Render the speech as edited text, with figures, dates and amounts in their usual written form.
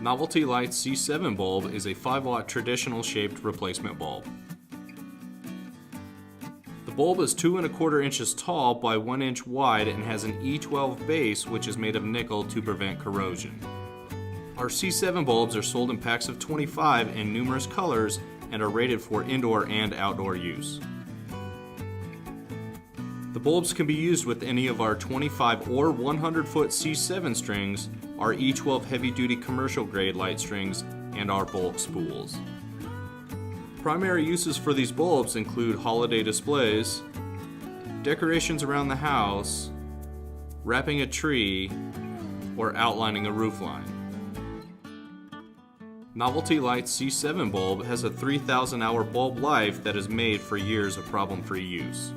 Novelty Lights C7 bulb is a 5-watt traditional shaped replacement bulb. The bulb is 2¼ inches tall by 1 inch wide and has an E12 base which is made of nickel to prevent corrosion. Our C7 bulbs are sold in packs of 25 in numerous colors and are rated for indoor and outdoor use. The bulbs can be used with any of our 25 or 100-foot C7 strings, our E12 heavy-duty commercial grade light strings, and our bulk spools. Primary uses for these bulbs include holiday displays, decorations around the house, wrapping a tree, or outlining a roofline. Novelty Lights C7 bulb has a 3,000 hour bulb life that is made for years of problem-free use.